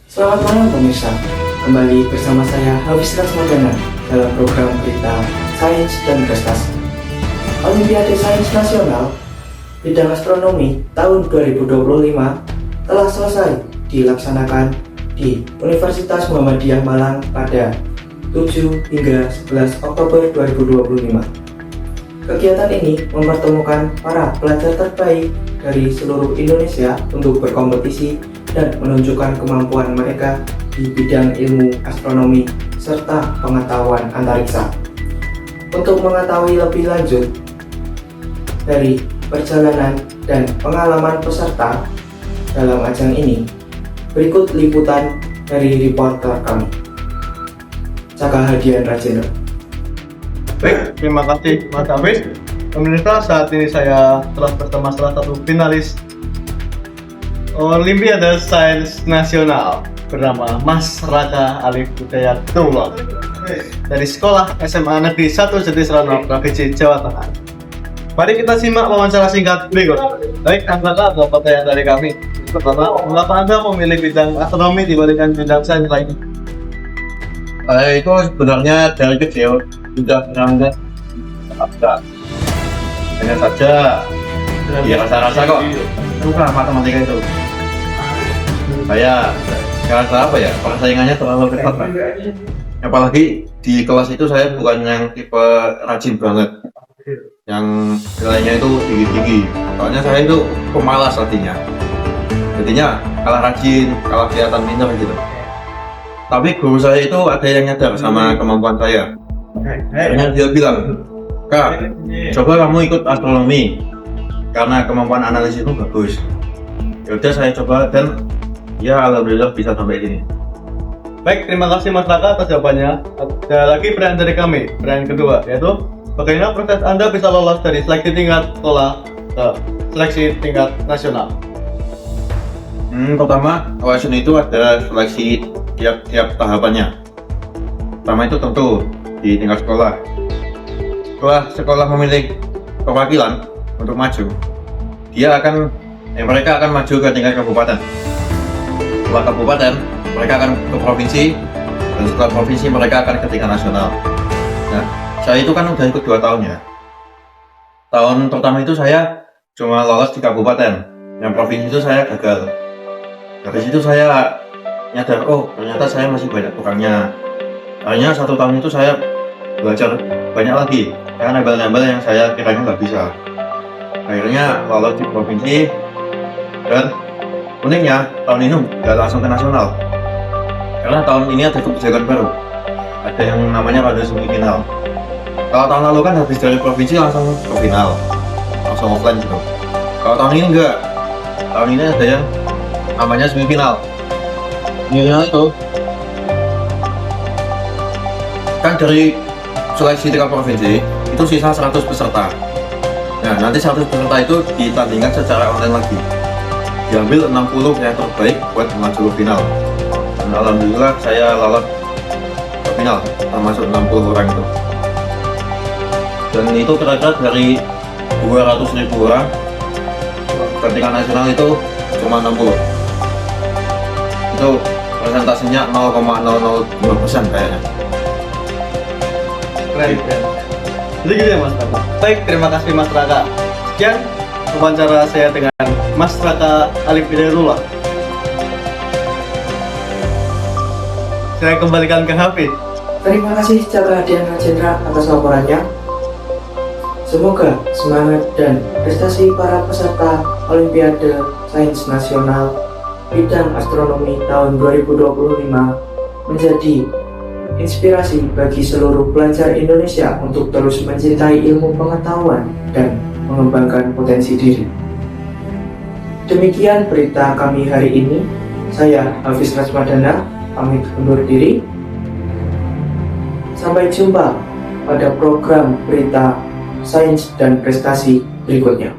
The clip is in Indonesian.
Selamat malam pemirsa, kembali bersama saya Hafiz Rasmadana dalam program berita Sains dan Prestasi. Olimpiade Sains Nasional bidang astronomi tahun 2025 telah selesai dilaksanakan di Universitas Muhammadiyah Malang pada 7 hingga 11 Oktober 2025. Kegiatan ini mempertemukan para pelajar terbaik dari seluruh Indonesia untuk berkompetisi dan menunjukkan kemampuan mereka di bidang ilmu astronomi serta pengetahuan antariksa. Untuk mengetahui lebih lanjut dari perjalanan dan pengalaman peserta dalam ajang ini, berikut liputan dari reporter kami, Caka Hadian Rajendra. Baik, terima kasih Mas Hafiz. Pemirsa, saat ini saya telah bersama salah satu finalis Olimpiade Sains Nasional bernama Mas Raka Alif Hidayatullah dari Sekolah SMA Negeri 1 Jatisrano, Provinsi Jawa Tengah. Mari kita simak wawancara singkat berikut. Baik, Raka, ada pertanyaan dari kami. Pertama, mengapa Anda memilih bidang astronomi dibandingkan bidang sains lainnya? Itu sebenarnya dari kecil sudah berangkat abstrak. Hanya saja ya rasa-rasa kok suka matematika itu. Saya ngerasa apa ya, persaingannya terlalu ketat lah. Apalagi di kelas itu saya bukan yang tipe rajin banget, yang nilainya itu tinggi-tinggi. Soalnya saya itu pemalas artinya. Jadinya kalah rajin, kalah kelihatan pintar gitu. Tapi guru saya itu ada yang nyadar sama kemampuan saya. Akhirnya dia bilang, "Kak, coba kamu ikut astronomi karena kemampuan analisis itu bagus." Ya udah, saya coba dan ya alhamdulillah bisa sampai sini. Baik, terima kasih Mas Raka atas jawabannya. Ada lagi pertanyaan dari kami, pertanyaan kedua, yaitu bagaimana proses Anda bisa lolos dari seleksi tingkat sekolah ke seleksi tingkat nasional? Pertama, OSN itu ada seleksi tiap tahapannya. Pertama itu tentu di tingkat sekolah. Setelah sekolah memilih perwakilan untuk maju, mereka akan maju ke tingkat kabupaten. Setelah kabupaten, mereka akan ke provinsi, dan setelah provinsi mereka akan ke tingkat nasional. Nah, saya itu kan udah ikut 2 tahun ya. Tahun pertama itu saya cuma lolos di kabupaten, yang provinsi itu saya gagal. Dari situ saya nyadar, oh ternyata saya masih banyak kurangnya. Akhirnya 1 tahun itu saya belajar banyak lagi, karena nambah-nambah yang saya kiranya nggak bisa. Akhirnya lolos di provinsi, dan uniknya tahun ini nggak langsung ke nasional, karena tahun ini ada kebijakan baru, ada yang namanya pada semifinal. Kalau tahun lalu kan habis dari provinsi langsung ke final, langsung offline gitu. Kalau tahun ini enggak, tahun ini ada yang namanya semifinal. Semifinal itu kan dari seleksi tingkat provinsi itu sisa 100 peserta. Nah, nanti 100 peserta itu ditandingkan secara online lagi. Diambil 60 yang terbaik buat maju ke final. Dan alhamdulillah saya lolos ke final, termasuk 60 orang itu. Dan itu kira-kira dari 200.000 orang, ke tingkat nasional itu cuma 60. Itu presentasinya 0,002% kayaknya. Keren. Jadi gitu ya Mas Raka. Baik, terima kasih Mas Raka. Sekian wawancara saya dengan Mas Raka Alif Hidayatullah. Saya kembalikan ke Hafiz. Terima kasih Caka Hadian Rajendra atas laporannya. Semoga semangat dan prestasi para peserta Olimpiade Sains Nasional bidang astronomi tahun 2025 menjadi inspirasi bagi seluruh pelajar Indonesia untuk terus mencintai ilmu pengetahuan dan mengembangkan potensi diri. Demikian berita kami hari ini. Saya Hafiz Rasmadana pamit undur diri. Sampai jumpa pada program berita Sains dan Prestasi berikutnya.